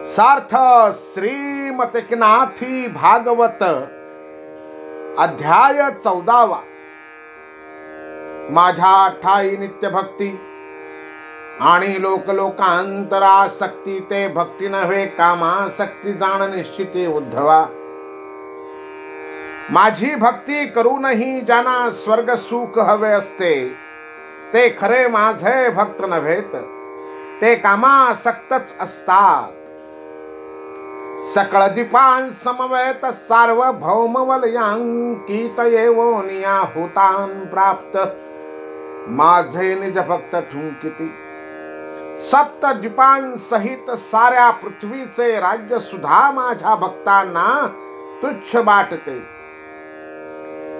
सार्थ श्रीमत एकनाथी भागवत अध्याय 14। माझ्या ठाई नित्य भक्ती आणि लोकांतरासक्ती ते भक्ती नव्हे कामासक्ती जाण निश्चिते उद्धवा। माझी भक्ती करूनही ज्यांना स्वर्ग सुख हवे असते ते खरे माझे भक्त नव्हेत, ते कामासक्तच असतात। सकळ दीपान समवेत सार्वभौमवलयांकित येवोनिया होतान प्राप्त माझे निज भक्त ठुंकिती। सप्त दीपान सहित साऱ्या पृथ्वीचे राज्य सुद्धा माझ्या भक्तांना तुच्छ वाटते।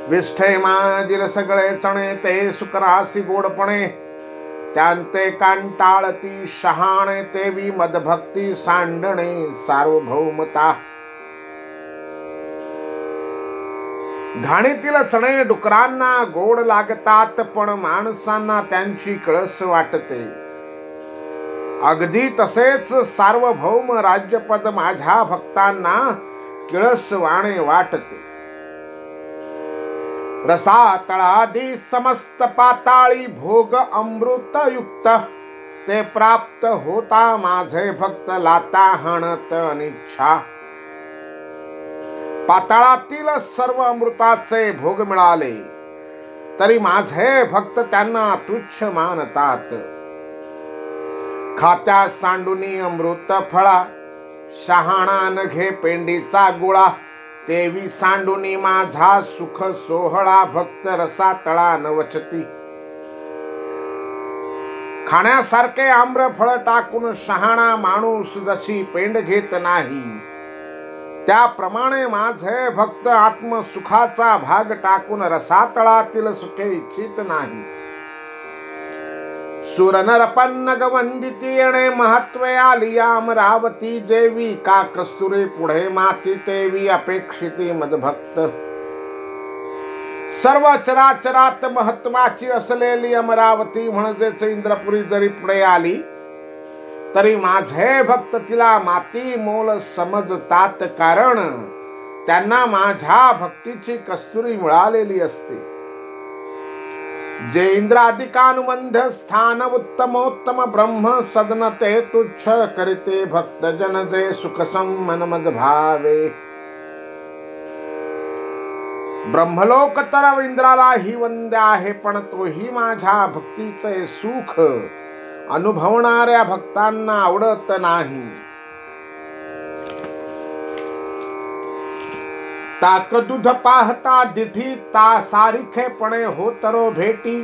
विष्ठे माझील सगळे चणे ते सुकरासी गोडपणे, त्यांते कांटाळती शहाणे तेवी मदभक्ती सांडणे सार्वभौमता। घाणीतील चणे डुकरांना गोड लागतात पण माणसांना त्यांची कळस वाटते। अगदी तसेच सार्वभौम राज्यपद माझ्या भक्तांना किळसवाणे वाटते। रसातळादी समस्त पाताळी भोग अमृत युक्त ते प्राप्त होता माझे भक्त लाता हाणत अनिच्छा। पाताळातील सर्व अमृताचे भोग मिळाले तरी माझे भक्त त्यांना तुच्छ मानतात। खात्या सांडुनी अमृत फळा शहाणा न घे पेंडीचा गोळा, तेवी सांडुनी माझा सुख सोहळा भक्त रसातळा न वचती। खाण्यासारखे आम्रफळ टाकून शहाणा माणूस जशी पेंड घेत नाही, त्याप्रमाणे माझे भक्त आत्मसुखाचा भाग टाकून रसातळातील सुखे इच्छित नाही। सुरनरपन्न गवंदिती येणे महत्वे आली अमरावती, जेवी का कस्तुरी पुढे माती तेवी अपेक्षिती मदभक्त। सर्व चराचरात महत्वाची असलेली अमरावती म्हणजेच इंद्रपुरी जरी पुढे आली तरी माझे भक्त तिला माती मोल समजतात, कारण त्यांना माझ्या भक्तीची कस्तुरी मिळालेली असते। जे इंद्रादिकानुबंध स्थान उत्तमोत्तम ब्रह्म सदन ते तुच्छ करिते भक्त जन जे सुख सम्मन मद भावे। ब्रह्मलोक तर इंद्रालाही वंद्य आहे, पण तोही माझ्या भक्तीचे सुख अनुभवणाऱ्या भक्तांना आवडत नाही। ताक दूध पाहता दिठी ता सारिखेपणे होतरो भेटी।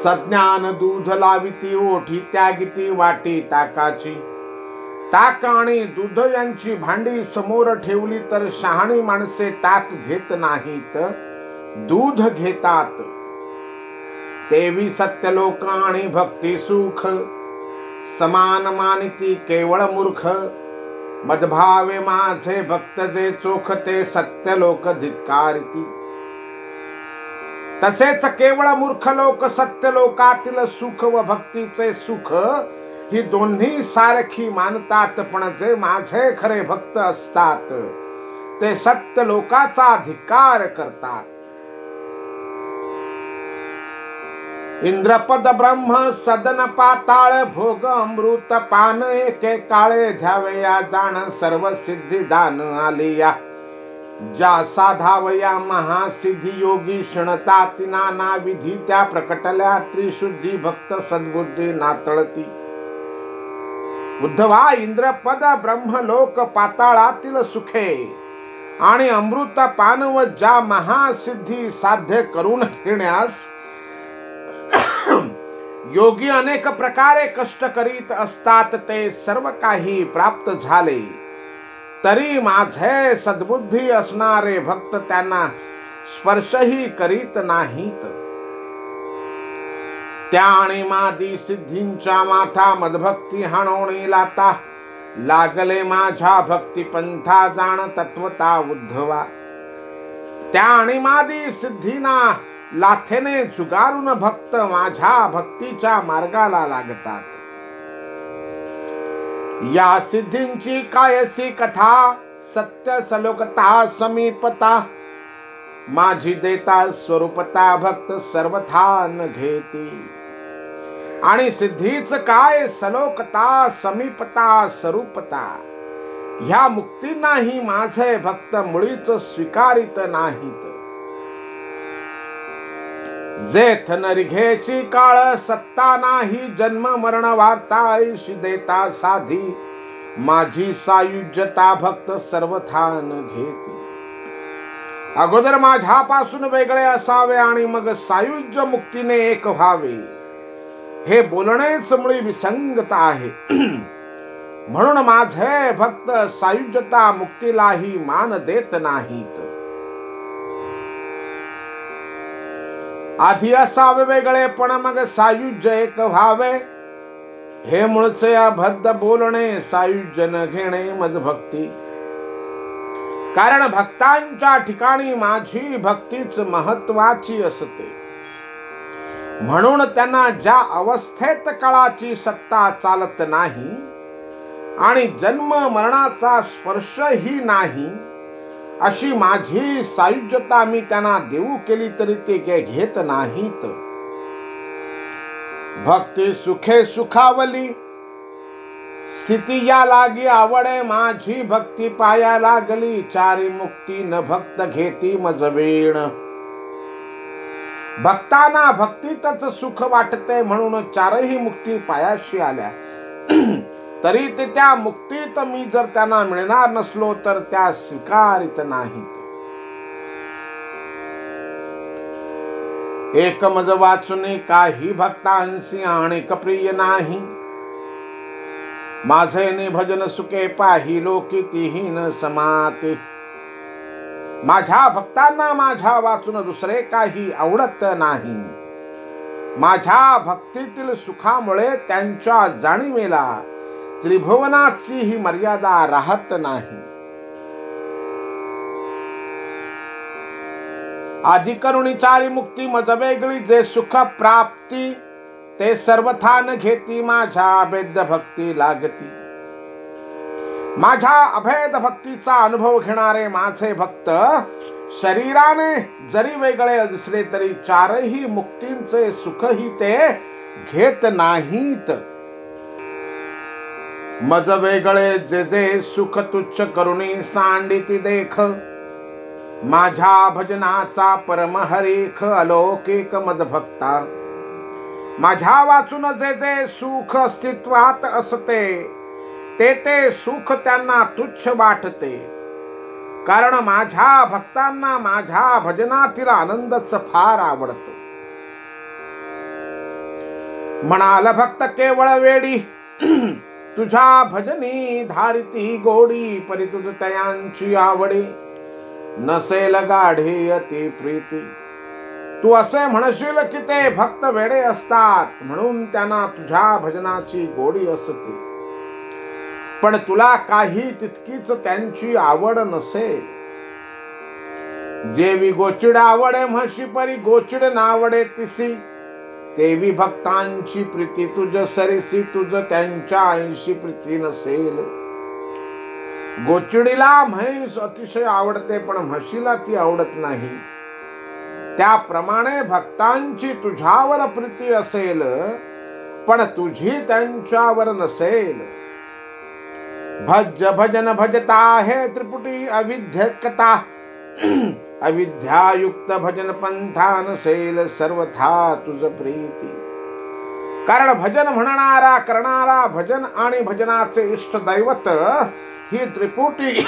सज्ञान दूध लाविती ओठी त्यागिती वाटी ताकाची। ताक आणि दूध यांची भांडी समोर ठेवली तर शहाणी माणसे ताक घेत नाहीत, दूध घेतात। तेवी सत्यलोक आणि भक्ती सुख समान मानिती केवळ मूर्ख। मदभावे माझे भक्त जे चोख ते सत्यलोक धिक्कारिती। तसेच केवळ मूर्ख लोक सत्यलोकातील सुख व भक्तीचे सुख ही दोन्ही सारखी मानतात, पण जे माझे खरे भक्त असतात ते सत्यलोकाचा धिक्कार करतात। इंद्रपद ब्रह्म सदन पाताळ भोग अमृत पान एके काळे ध्यावे या जाण सर्व सिद्धी दान आलिया। ज्या साधावया महासिद्धी योगी क्षणताती नाना विधी त्या प्रकटल्या त्रिशुद्धी भक्त सद्बुद्धी नातळती। उद्धवा, इंद्रपद ब्रह्मलोक पाताळातील सुखे आणि अमृत पान व ज्या महासिद्धी साध्य करून घेण्यास योगी अनेक प्रकारे कष्ट करीत असतात ते सर्व काही प्राप्त झाले तरी माझे सद्बुद्धी असणारे भक्त त्यांना स्पर्शही करीत नाहीत। त्या आणि मादी सिद्धींच्या माथा मदभक्ती हाणोणी लाता, लागले माझ्या भक्ती पंथा जाण तत्वता उद्धवा। त्या आणि मादी सिद्धींना लाथेने जुगारून भक्त माझ्या भक्तीच्या मार्गाला लागतात। या सिद्धींची कायसी कथा, सत्य सलोकता समीपता, माझी देता स्वरूपता भक्त सर्वथा न घेती. आणि सिद्धीच काय, सलोकता समीपता स्वरूपता, ह्या मुक्ती नाही माझे भक्त मुळीच स्वीकारित नाहीत. जेथ नरिघेची काळ सत्ता नाही, जन्म मरण वार्ता ऐशी देता साधी, माझी सायुज्यता भक्त सर्वथा न घेती. अगोदर माझ्यापासून वेगळे असावे आणि मग सायुज्य मुक्तीने एक व्हावे, हे बोलणेच मुळी विसंगत आहे. म्हणून माझे भक्त सायुज्यता मुक्तीलाही मान देत नाहीत. आधी असावे वेगळे पण मग सायुज्य एक व्हावे, हे मूळचे अभद्र बोलणे सायुज्य न घेणे मदभक्ती. कारण भक्तांच्या ठिकाणी माझी भक्तीच महत्वाची असते. म्हणून त्यांना ज्या अवस्थेत काळाची सत्ता चालत नाही आणि जन्म मरणाचा स्पर्शही नाही, अशी माझी सायुज्यता मी त्यांना देऊ केली तरी ते घेत नाहीत. भक्ती सुखे सुखावली, स्थिती या लागी आवडे, माझी भक्ती पाया लागली, चारी मुक्ती न भक्त घेती मजवेण. भक्तांना भक्तीतच सुख वाटते म्हणून चारही मुक्ती पायाशी आल्या, तरी ते त्या मुक्तीत मी जर त्यांना मिळणार नसलो तर त्या स्वीकारित नाहीत. एक मज वाचुने काही भक्तांसी आणिक प्रिय नाही, माझे निभजन सुखे पाही लोकी तीही न समाते. माझ्या भक्तांना माझ्या वाचून दुसरे काही आवडत नाही. माझ्या भक्तीतील सुखामुळे त्यांच्या जाणीवेला त्रिभुवनाची ही मर्यादा राहत नाही. आधी करुणी चारी मुक्ती मज वेगळी, जे सुख प्राप्ती ते सर्वथा न घेती, माझ्या अभेद भक्ती लागती. माझ्या अभेद भक्तीचा अनुभव घेणारे माझे भक्त शरीराने जरी वेगळे दिसले तरी चारही मुक्तींचे सुखही ते घेत नाहीत. मज वेगळे जे जे सुख तुच्छ करुणी सांडिती देख, माझ्या भजनाचा परम हरीख अलौकिक मद भक्ता. माझ्या वाचून जे जे सुख अस्तित्वात असते ते ते सुख त्यांना तुच्छ वाटते. कारण माझ्या भक्तांना माझ्या भजनातील आनंदच फार आवडतो. म्हणाल भक्त केवळ वेडी, तुझ्या भजनी धारिती गोडी, परी तुझ तयांची आवडी, नसेल गाढे अति प्रीती. तू असे म्हणशील की ते भक्त वेडे असतात म्हणून त्यांना तुझ्या भजनाची गोडी असते, पण तुला काही तितकीच त्यांची आवड नसेल. जेवी गोचिड आवडे म्हशी परी गोचिड नावडे तिसी, तेवी भक्तांची प्रीती तुझ सरीसी, तुझ त्यांच्या ऐशी प्रीती नसेल. गोचिडीला म्हैस अतिशय आवडते पण म्हशीला ती आवडत नाही. त्याप्रमाणे भक्तांची तुझ्यावर प्रीती असेल पण तुझी त्यांच्यावर नसेल. भज भजन भजता हे त्रिपुटी अविद्यकता, अविद्यायुक्त भजन पंथा नसेल सर्वथा तुझ प्रीती. कारण भजन म्हणणारा करणारा भजन आणि भजनाचे इष्ट दैवत ही त्रिपुटी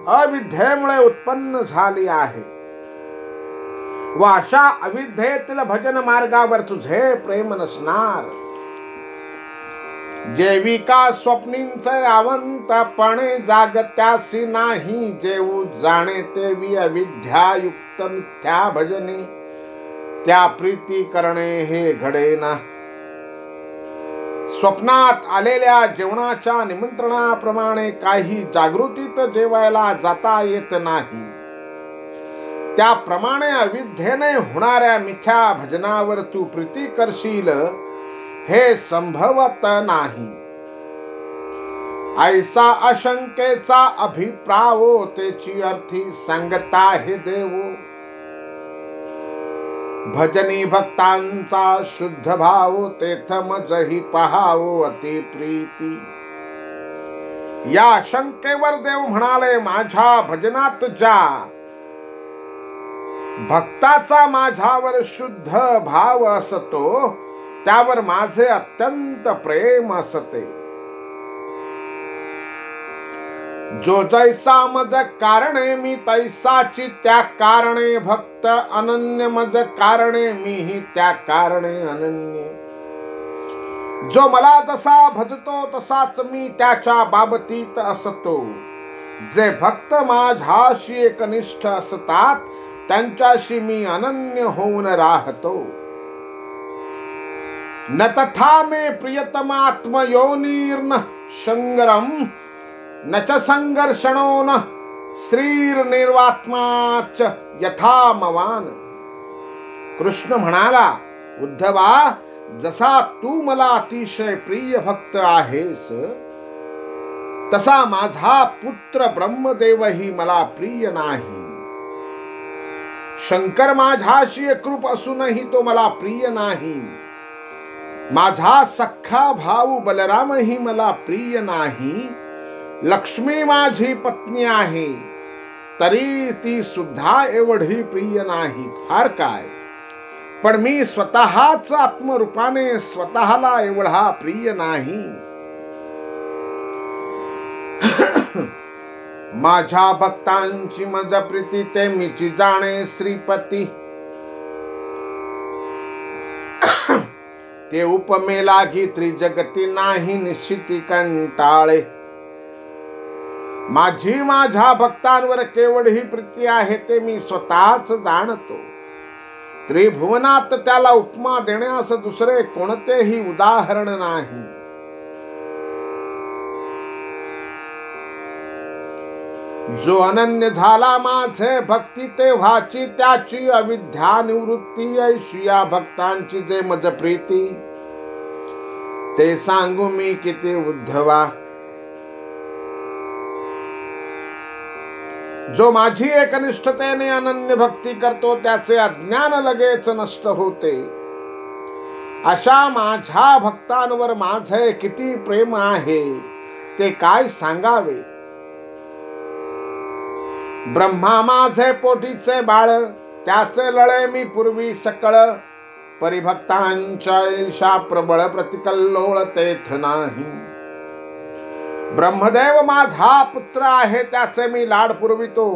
अविद्येमुळे उत्पन्न झाली आहे. व अशा अविद्येतील भजन मार्गावर तुझे प्रेम नसणार. जेविका स्वप्नींचे आवंतपणे जागत्यासी नाही, जेऊ जाणे तेवी अविद्यायुक्त मिथ्या भजने, त्या प्रीती करणे हे घडेना. स्वप्नात आलेल्या जेवणाच्या निमंत्रणाप्रमाणे काही जागृतीत जेवायला जाता येत नाही, त्याप्रमाणे अविद्येने होणाऱ्या मिथ्या भजनावर तू प्रीती करशील हे संभवत नाही. ऐसा अशंकेचा अभिप्रावो, त्याची अर्थी सांगता हे देवो. भजनी भक्तांचा शुद्ध भाव, तेथ मजही पहावो अति प्रीती. या शंकेवर देव म्हणाले, माझ्या भजनात ज्या भक्ताचा माझ्यावर शुद्ध भाव असतो, त्यावर माझे अत्यंत प्रेम असते. जो जैसा मज कारणे, मी तैसाची त्या कारणे भक्त अनन्य. मज कारणे, मीही त्या कारणे अनन्य. जो मला जसा भजतो, तसाच मी त्याच्या बाबतीत असतो. जे भक्त माझ्याशी एकनिष्ठ असतात, त्यांच्याशी मी अनन्य होऊन राहतो. न तथा मे प्रियतम आत्मयोनिर्न शंगरम, न च संघर्षणो न श्रीर्निर्वात्माच यथा मवान. कृष्ण म्हणाला, उद्धवा, जसा तू मला अतिशय प्रिय भक्त आहेस, तसा माझा पुत्र ब्रह्मदेवही मला प्रिय नाही. शंकर माझ्याशी एकरूप असूनही तो मला प्रिय नाही. माझा सख्खा भाऊ बलरामही मला प्रिय नाही. लक्ष्मी माझी पत्नी आहे, तरी ती सुद्धा एवढी प्रिय नाही. फार काय, पण मी स्वतःच आत्मरूपाने स्वतःला एवढा प्रिय नाही. माझ्या भक्तांची मज प्रीती, ते मीची जाणे श्रीपती. ते उपमे लागी त्रिजगती, नाही निश्चिती कंटाळे. माझी माझ्या भक्तांवर केवढी प्रीती आहे, ते मी स्वतःच जाणतो. त्रिभुवनात त्याला उपमा देण्यास दुसरे कोणतेही उदाहरण नाही. जो अनन्य झाला माझे भक्ती, तेव्हाची त्याची अविद्या निवृत्ती. ऐशी या भक्तांची जे मज प्रीती, ते सांगू मी किती उद्धवा. जो माझी एकनिष्ठतेने अनन्य भक्ती करतो, त्याचे अज्ञान लगेच नष्ट होते. अशा माझ्या भक्तांवर माझे किती प्रेम आहे, ते काय सांगावे. ब्रह्मा माझे पोटीचे बाळ, त्याचे लळे मी पूर्वी सकळ. परिभक्तांच्या ईर्षा प्रबळ, प्रतिकल्लोळ तेथ नाही. ब्रह्मदेव माझा पुत्र आहे, त्याचे मी लाड पुरवितो.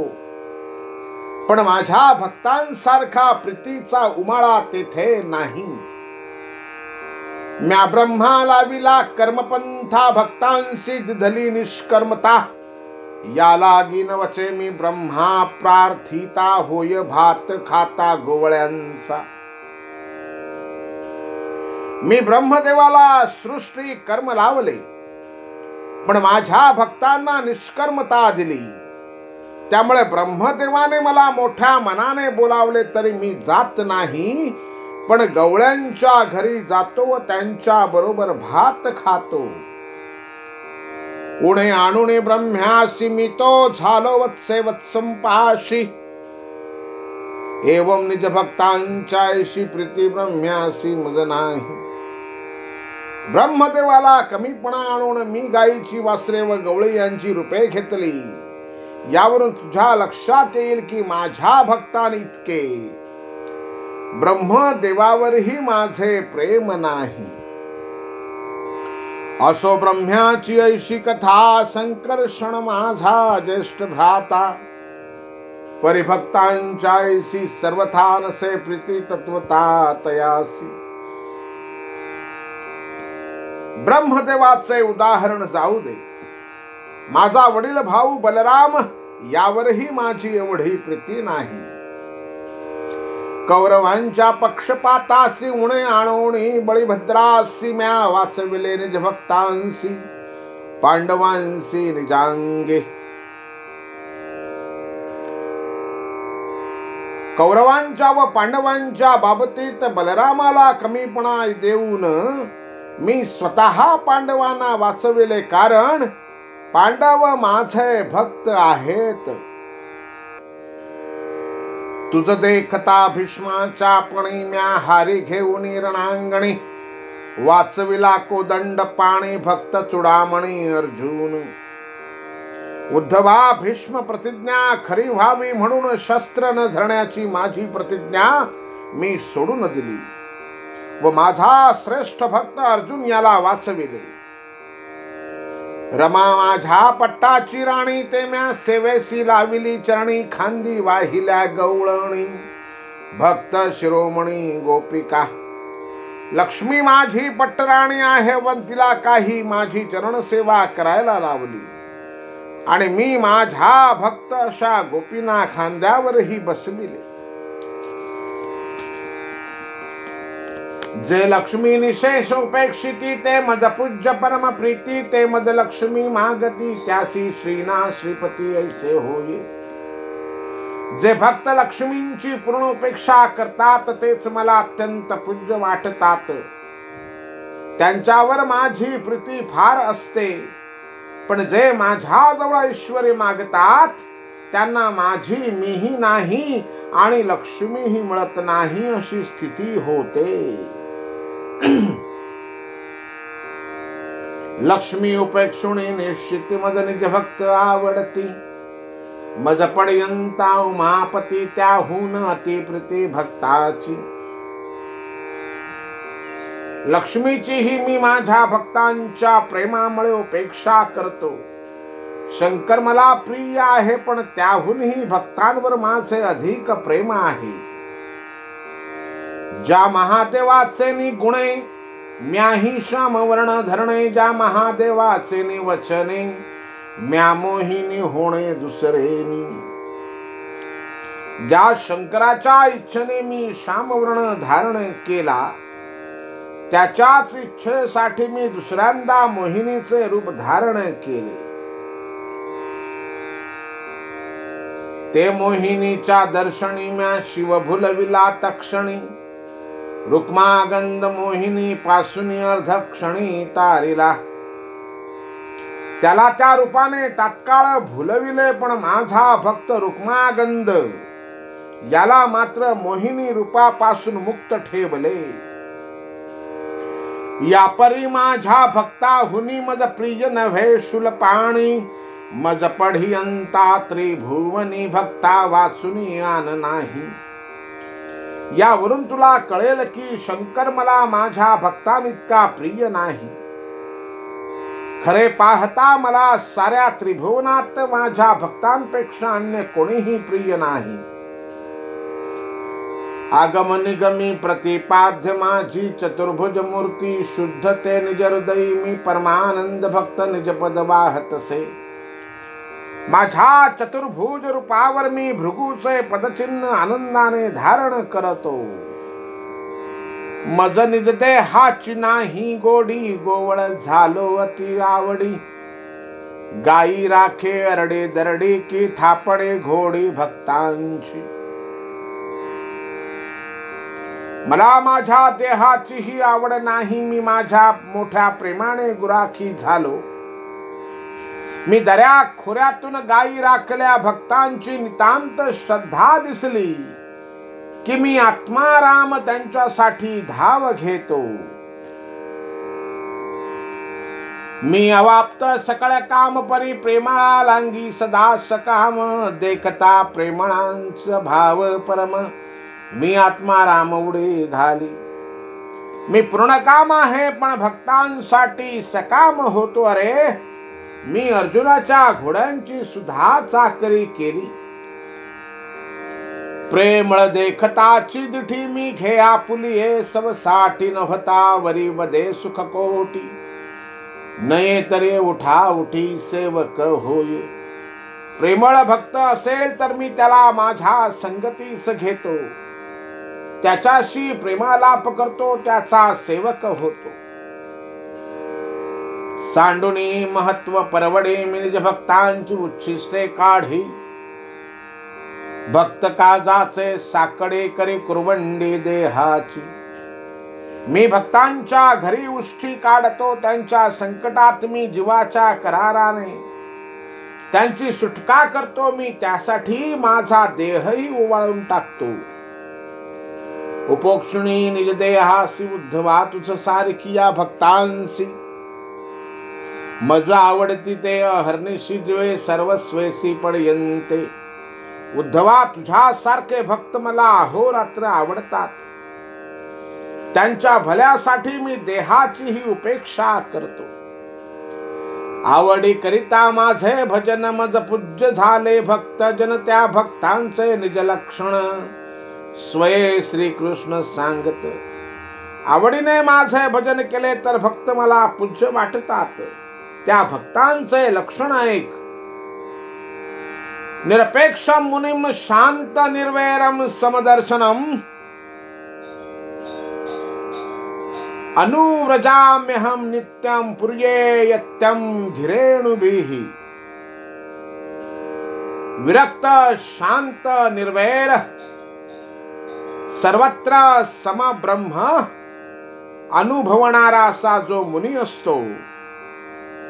पण माझ्या भक्तांसारखा प्रीतीचा उमाळा तेथे नाही. म्या ब्रह्मा लाविला कर्मपंथा, भक्तांशी दिधली निष्कर्मता. या लागीन वचे मी ब्रह्मा प्रार्थिता, होय भात खाता गोवळ्यांचा. मी ब्रह्मदेवाला सृष्टी कर्म लावले, पण माझ्या भक्तांना निष्कर्मता दिली. त्यामुळे ब्रह्मदेवाने मला मोठ्या मनाने बोलावले तरी मी जात नाही, पण गवळ्यांच्या घरी जातो व त्यांच्या बरोबर भात खातो. उणे आणुणे ब्रह्म्यासी, मी तो झालो वत्से वत्संपाशी. एवं निज भक्तांच्या ऐशी प्रीती, ब्रह्म्यासी मज नाही. ब्रह्मदेवाला कमीपणा आणून मी गायीची वासरे व गवळी यांची रूपे घेतली. यावरून तुझ्या लक्षात येईल की माझ्या भक्तांनी इतके ब्रह्मदेवावरही माझे प्रेम नाही. असो ब्रह्म्याची ऐशी कथा, संकर्षण माझा ज्येष्ठ भ्राता. परिभक्तांच्या ऐशी सर्वथा नसे प्रीती, तत्वता तयासी. ब्रह्मदेवाचे उदाहरण जाऊ दे. माझा वडील भाऊ बलराम, यावरही माझी एवढी प्रीती नाही. कौरवांच्या पक्षपातासी, उणे आणोणी बळीभद्रासी. म्या वाचविले निज भक्तांसी, पांडवांसी निजांगे. कौरवांच्या व पांडवांच्या बाबतीत बलरामाला कमीपणा देऊन मी स्वतः पांडवांना वाचविले. कारण पांडव माझे भक्त आहेत. तुझ देखता भीष्माच्या पणी म्या हारी घेऊन रणांगणी, वाचविला कोदंड पाणी भक्त चुडामणी अर्जुन. उद्धवा भीष्म प्रतिज्ञा खरी व्हावी म्हणून शस्त्र न धरण्याची माझी प्रतिज्ञा मी सोडून दिली व माझा श्रेष्ठ भक्त अर्जुन याला वाचविले. रमा माझ्या पट्टाची राणी ते म्या सेवेसी लाविली चरणी, खांदी वाहिल्या गवळणी भक्त शिरोमणी गोपिका. लक्ष्मी माझी पट्टराणी आहे व तिला काही माझी चरण सेवा करायला लावली, आणि मी माझ्या भक्त अशा गोपींना खांद्यावरही बसविले. जे लक्ष्मी निशेष उपेक्षिती ते मद पूज्य परम प्रीती, ते मद लक्ष्मी मागती त्यासी श्रीना श्रीपती ऐसे होय. जे भक्त लक्ष्मींची पूर्ण उपेक्षा करतात तेच मला अत्यंत पूज्य वाटतात. त्यांच्यावर माझी प्रीती फार असते. पण जे माझ्याजवळ ऐश्वर्य मागतात त्यांना माझी मीही नाही आणि लक्ष्मीही मिळत नाही अशी स्थिती होते. लक्ष्मी उपेक्षुणी निश्चित मज निज भक्त आवडती, मज पर्यंता उमापती त्याहून अति प्रीती भक्ताची. लक्ष्मीचीही मी माझ्या भक्तांच्या प्रेमामुळे उपेक्षा करतो. शंकर मला प्रिय आहे पण त्याहूनही भक्तांवर माझे अधिक प्रेम आहे. ज्या महादेवाचे नि गुणे म्याही श्यामवर्ण धरणे, ज्या महादेवाचे नि वचने म्या मोहिनी होणे दुसरेनी. ज्या शंकराच्या इच्छेने मी श्यामवर्ण धारण केला त्याच्याच इच्छेसाठी मी दुसऱ्यांदा मोहिनीचे रूप धारण केले. ते मोहिनीच्या दर्शनी म्या शिव भुलविला तक्षणी, रुक्मागंध मोहिनी पासून अर्धक्षणी तारिला. त्याला त्या रूपाने तात्काळ भुलविले, पण माझा भक्त रुक्मागंध याला मात्र मोहिनी रूपापासून मुक्त ठेवले. या परी माझ्या भक्ताहुनी मज प्रिय नव्हे शूलपाणी, मज पढियंता त्रिभुवनी भक्ता वाचुनी आन नाही. यावरून तुला कळेल की शंकर मला माझ्या भक्तांइतका प्रिय नाही. खरे पाहता मला साऱ्या त्रिभुवनात माझ्या भक्तांपेक्षा अन्य कोणीही प्रिय नाही. आगम निगमी प्रतिपाद्य माझी चतुर्भुज मूर्ती, शुद्ध ते निज हृदयी मी परमानंद भक्त निज पद वाहतसे. माझ्या चतुर्भुज रूपावर मी भृगूचे पदचिन्ह आनंदाने धारण करतो. मज निज देहाची नाही गोडी, गोवळ झालो अति आवडी. गाई राखे अरडे दरडी की थापडे घोडी भक्तांची. मला माझ्या देहाचीही आवड नाही, मी माझ्या मोठ्या प्रेमाने गुराखी झालो. मी दऱ्या खोऱ्यातून गायी राखल्या भक्तांची नितांत श्रद्धा दिसली की मी आत्माराम त्यांच्यासाठी धाव घेतो. मी अवाप्त सकळ काम परी प्रेमळा लांगी सदा सकाम, देखता प्रेमळांच भाव परम मी आत्माराम उडे घाली. मी पूर्ण काम आहे पण भक्तांसाठी सकाम होतो. अरे मी अर्जुनाच्या घोड्यांची सुद्धा चाकरी केली. प्रेमळ देखताची दिठी मी घे आपुलिये, सवसाठी नभता वरी वदे सुख कोटी. नये तरे उठा उठी सेवक होय. प्रेमळ भक्त असेल तर मी त्याला माझ्या संगतीस घेतो, त्याच्याशी प्रेमालाप करतो, त्याचा सेवक होतो. सांडुनी महत्व परवडे मी निज भक्तांची उच्छिष्टे काढी. भक्त काजाचे साकडे करे कुरवंडी देहाची. मी भक्तांच्या घरी उष्टी काढतो, त्यांच्या संकटात मी जीवाच्या कराराने त्यांची सुटका करतो मी, त्यासाठी माझा देहही ओवाळून टाकतो. उपोक्षणी निज देहासी उद्धवा, तुझ सारखी या भक्तांसी. मज आवडती ते अहर्निशी जीवे, सर्वस्वेसी पर्यंते. उद्धवा, तुझ्यासारखे भक्त मला अहोरात्र आवडतात. त्यांच्या भल्यासाठी मी देहाचीही उपेक्षा करतो. आवडी करिता माझे भजन, मज पूज्य झाले भक्त जन. त्या भक्तांचे निज लक्षण स्वये श्रीकृष्ण सांगत. आवडीने माझे भजन केले तर भक्त मला पूज्य वाटतात. त्या भक्तांचे लक्षण ऐक. निरपेक्षम मुनिम शांत निर्वैरम समदर्शनम, अनुव्रजाम्यहम नित्यं पुर्ये यत्यं धीरेणुभिः. विरक्त शांत निर्वैर सर्वत्र समब्रह्म अनुभवणारा असा जो मुनी असतो,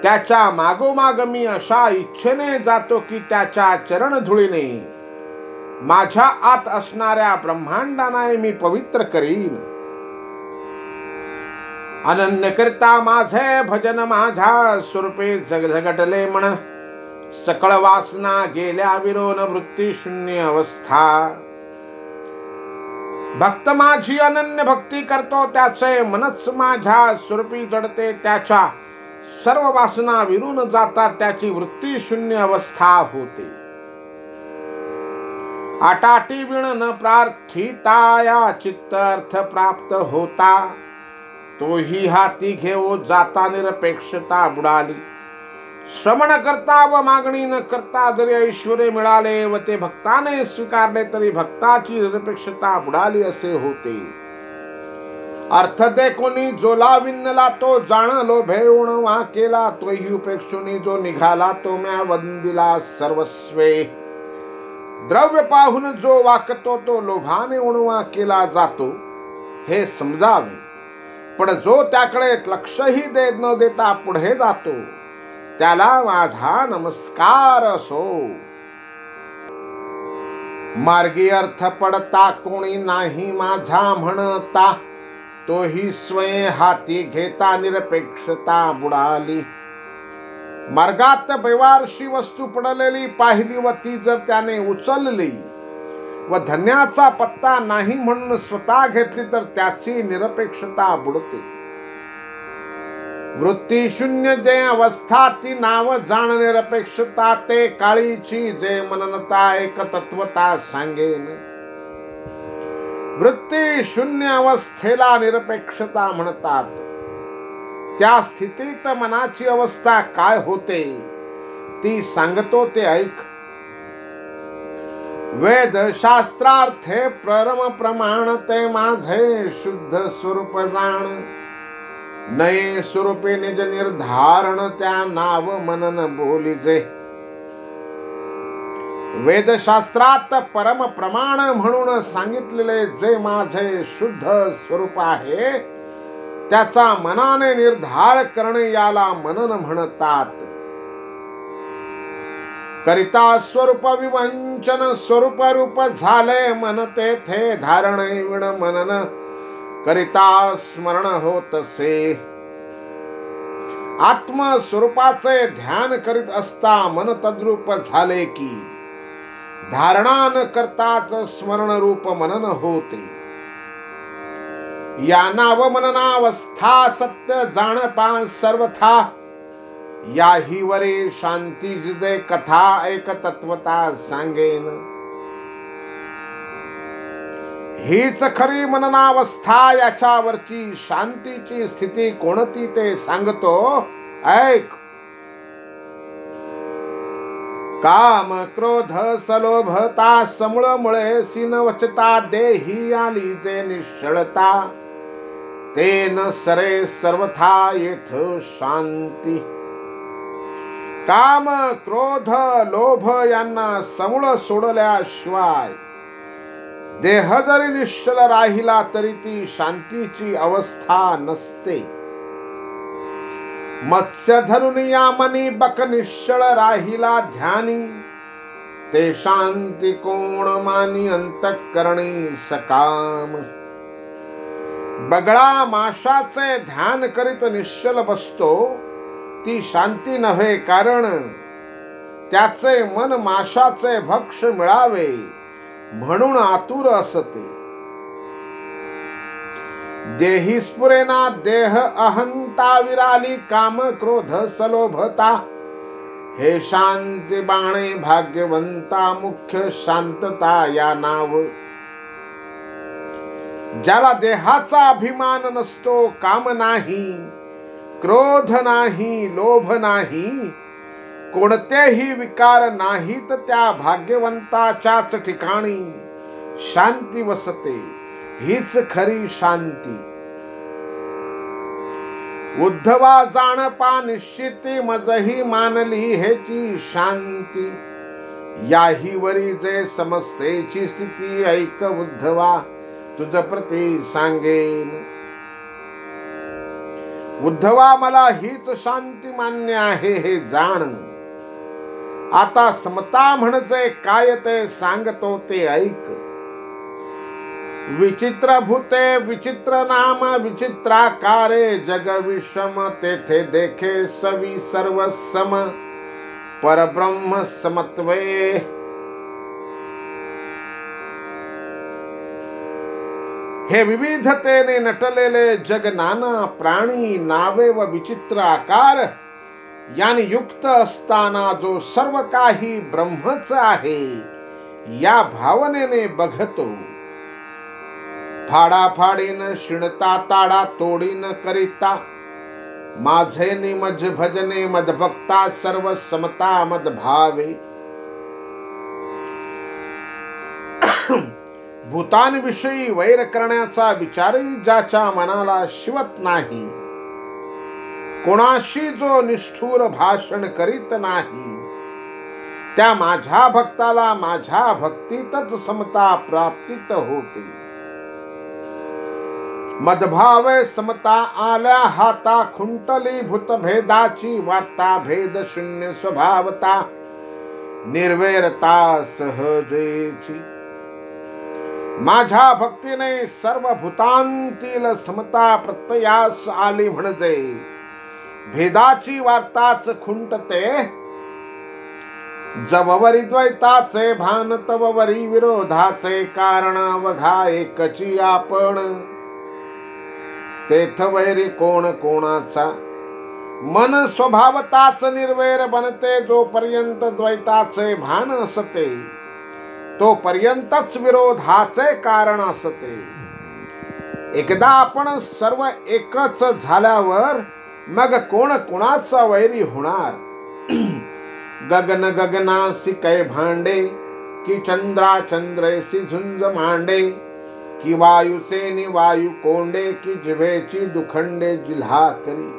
त्याच्या मागोमाग मी अशा इच्छेने जातो की त्याच्या चरणधुळीने माझ्या आत असणाऱ्या ब्रह्मांडांना मी पवित्र करीन. अनन्य करता माझे भजन, माझ्या स्वरूपे झगझगटले म्हण. सकळ वासना गेल्या विरोन, वृत्ती शून्य अवस्था. भक्त माझी अनन्य भक्ती करतो, त्याचे मनच माझ्या स्वरूपी जडते. त्याच्या सर्व वासना विरून जातात, त्याची वृत्ती शून्य अवस्था होते. आटाटी विण न प्रार्थिता, या चित्त अर्थ प्राप्त होता. तोही हाती घेऊ जाता, निरपेक्षता बुडाली. श्रवण करता व मागणी न करता जरी ऐश्वर्य मिळाले व ते भक्ताने स्वीकारले तरी भक्ताची निरपेक्षता बुडाली असे होते. अर्थ दे कोणी जो लाविनला, तो जाण लोभे उणवा केला. तोही उपेक्षुनी जो निघाला, तो म्या वंदिला सर्वस्वे. द्रव्य पाहून जो वाकतो, तो लोभाने उणवा केला जातो, हे समजावे. पण जो त्याकडे लक्षही न देता पुढे जातो, त्याला माझा नमस्कार असो. मार्गी अर्थ पडता कोणी नाही माझा म्हणता, तोही स्वये हाती घेता निरपेक्षता बुडाली. मार्गात बेवारशी वस्तू पडलेली पाहिली व ती जर त्याने उचलली व धन्याचा पत्ता नाही म्हणून स्वतः घेतली तर त्याची निरपेक्षता बुडते. वृत्ती शून्य जे अवस्था, ती नाव जाण निरपेक्षता. ते काळीची जे मननता, एक तत्वता सांगेन. वृत्ती शून्य अवस्थेला निरपेक्षता म्हणतात. त्या स्थितीत मनाची अवस्था काय होते ती सांगतो ते ऐक. वेद शास्त्रार्थे परम प्रमाण, ते माझे शुद्ध स्वरूप जाण. नये स्वरूपे निज निर्धारण, त्या नाव मनन बोलिजे. वेदशास्त्रात परम प्रमाण म्हणून सांगितलेले जे माझे शुद्ध स्वरूप आहे, त्याचा मनाने निर्धार करणे याला मनन म्हणतात. करिता स्वरूप विवंचन, स्वरूप रूप झाले मन तेथे धारण. विण मनन करिता स्मरण होतसे. आत्मस्वरूपाचे ध्यान करीत असता मन तद्रूप झाले की, धारणा न करताच स्मरण रूप मनन होते. या नाव मननावस्था सत्य जाणपा सर्वथा. याही वरे शांती जिजे कथा, एक तत्वता सांगेन. हीच खरी मननावस्था, याच्यावरची शांतीची स्थिती कोणती ते सांगतो ऐक. काम क्रोध सलोभता, समूळ मुळे सीन वचता. देही आली जे निश्चळता, ते न सरे सर्वथा येथ शांती. काम क्रोध लोभ यांना समूळ सोडल्याशिवाय देह जरी निश्चल राहिला तरी ती शांतीची अवस्था नसते. मत्स्य धरून या मनी बक निश्चळ राहिला ध्यानी, ते शांती कोण मानी अंतःकरणी सकाम. बगळा माशाचे ध्यान करीत निश्चल बसतो, ती शांती नव्हे कारण त्याचे मन माशाचे भक्ष मिळावे म्हणून आतुर असते. देही स्फुरेना देह अहंता विराली काम क्रोध सलोभता, हे शांती बाणे भाग्यवंता मुख्य शांतता या नाव. ज्याला देहाचा अभिमान नसतो, काम नाही, क्रोध नाही, लोभ नाही, कोणतेही विकार नाहीत, त्या भाग्यवंताच्याच ठिकाणी शांती वसते. हीच खरी शांती. उद्धवा जाणपा निश्चिती, मजही मानली हेची शांती. याही वरी जे समस्तेची स्थिती, ऐक उद्धवा तुझ प्रती सांगेन. उद्धवा मला हीच शांती मान्य आहे हे जाण. आता समता म्हणजे काय ते सांगतो ते ऐक. विचित्र भूते विचित्र नाम, विचित्राकारे जग विषम, तेथे देखे सवी सर्व सम, परब्रह्म समत्वे. हे विविधतेने नटलेले जग नाना प्राणी, नावे व विचित्र आकार याने युक्त असताना जो सर्व काही ब्रह्मच आहे या भावनेने बघतो. फाडाफाडीन शिणता ताडा तोडीन करिता, माझे निमज भजने मदभक्ता सर्व समता मद भावे. भूतांविषयी वैर करण्याचा विचारही ज्याच्या मनाला शिवत नाही, कोणाशी जो निष्ठुर भाषण करीत नाही, त्या माझ्या भक्ताला माझ्या भक्तीतच समता प्राप्तीत होते. मदभावे समता आल्या हाता, खुंटली भूतभेदाची वार्ता, भेद शून्य स्वभावता, निर्वैरता सहजेची. माझ्या भक्तीने सर्व भूतांतील समता प्रत्ययास आली म्हणजे भेदाची वार्ताच खुंटते. जववरी द्वैताचे भान तववरी विरोधाचे कारण, वघा एकची आपण, तेथ वैरी कोण कोणाचा. मन स्वभावताच निर्वैर बनते, जोपर्यंत द्वैताचे भान असते तोपर्यंतच विरोधाचे कारण असते. एकदा आपण सर्व एकच झाल्यावर मग कोण कोणाचा वैरी होणार. गगन गगनासी कै भांडे, की चंद्रा चंद्रेसी झुंज मांडे, की वायूचे नि वायू कोंडे, की जिभेची दुखंडे जिल्हा करी.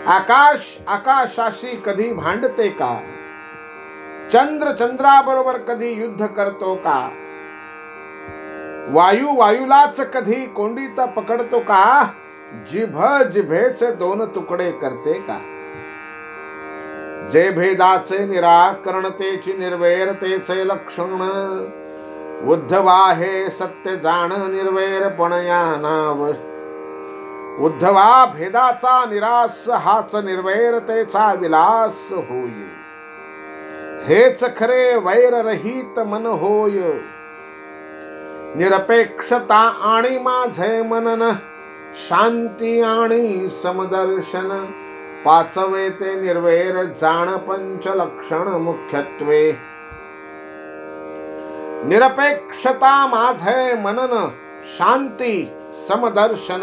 आकाश आकाशाशी कधी भांडते का? चंद्र चंद्राबरोबर कधी युद्ध करतो का? वायू वायूलाच कधी कोंडीत पकडतो का? जिभ जिभेचे दोन तुकडे करते का? जे भेदाचे निराकरण तेची निर्वैरतेचे लक्षण, उद्धवा हे सत्य जाण निर्वैरपण या नाव. उद्धवा भेदाचा निरास हाच निर्वैरतेचा विलास होय. हेच खरे वैररहित मन होय. निरपेक्षता आणि माझे मनन, शांती आणि समदर्शन, पाचवे ते निर्वैर जाण पंचलक्षण मुख्यत्वे. निरपेक्षता माझे मनन, शांती समदर्शन